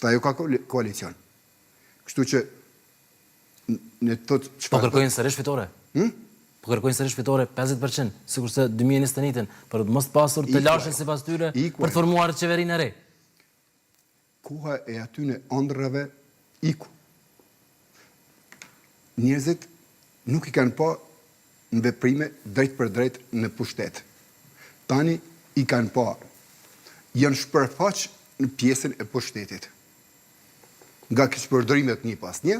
Pastaj ajo ka koalicion. Kështu që në të Po kërkojnë sërish fitore? Po kërkojnë sërish fitore 50%, sikurse 2021-ën, për të mos pasur të lashin sipas tyre për të formuar qeverinë e re. Koha e atyne ëndrrave iku. Njerëzit nuk i kanë pa në veprime drejt për drejt në pushtet. Tani i kanë pa. Janë shpërfaq në pjesën e pushtetit. Nga keqpërdorimet një pas një,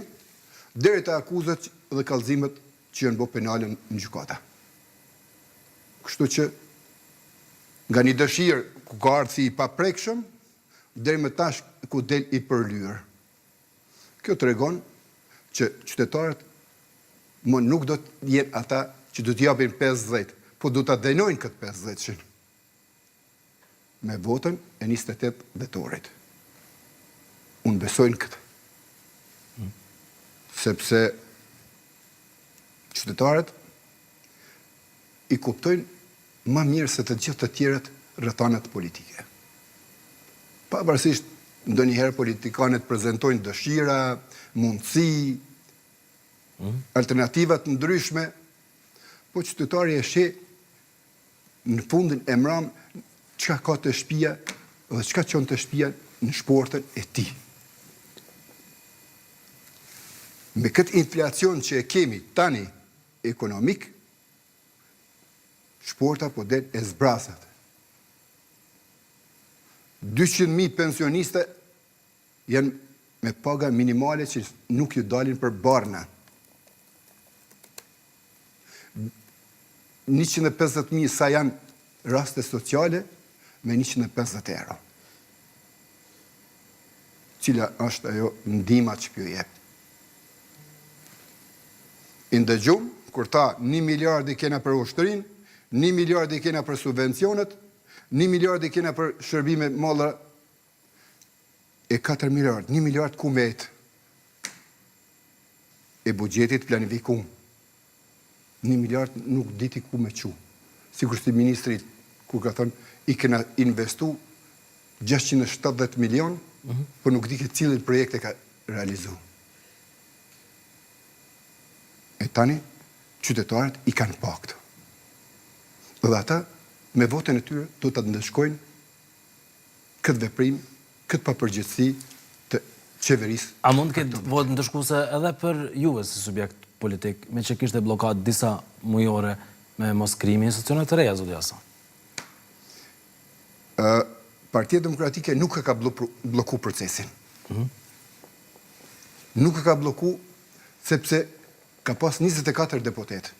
deri te akuzat dhe kallëzimet që janë bërë penale në gjykata. Kështu që nga një dëshirë ku ka ardhur si i paprekshëm, deri më tash ku del i përlyer. Kjo tregon që qytetarët nuk do të jenë ata që do të japin 50, po do ta dënojnë këtë 50-shin me votën e 28 dhjetorit. Unë besoj në këtë. Sepse qytetarët i kuptojnë më mirë se të gjithë të tjerët rrethanat politike. Pavarësisht ndonjëherë politikanët prezantojnë dëshira, mundësi, alternativat ndryshme, po qytetari e sheh në fundin e mram çka ka të shtëpia dhe çka çon të shtëpia në shportën e tij. Me këtë inflacion që e kemi tani ekonomik, shporta po del e zbrasat. 200.000 pensioniste janë me paga minimale që nuk ju dalin për barna. 150.000 sa janë raste sociale me 150 euro. Cila është ajo ndihma që pjo jep. I ndëgjum, kur ta 1 miliard i kena për ushtrin, 1 miliard i kena për subvencionet, 1 miliard i kena për shërbime malla, e 4 miliard, 1 miliard ku met e bugjetit planifikum. 1 miliard nuk diti ku me qu. Sikur si ministri ku ka thënë i kena investu 670 milion, për nuk di këtë cilin projekte ka realizu. E tani, qytetarët i kanë paktë. Dhe ata, me votën e tyre, do të ndëshkojnë këtë veprim, këtë papërgjithësi të qeverisë. A mund të ketë votë ndëshkuese edhe për juve si subjekt politik, me që kishte blokat disa mujore me mos krimi institucionet të reja, zoti Hasan? Partia Demokratike nuk e ka bloku procesin. Nuk e ka bloku sepse ka pas 24 deputet.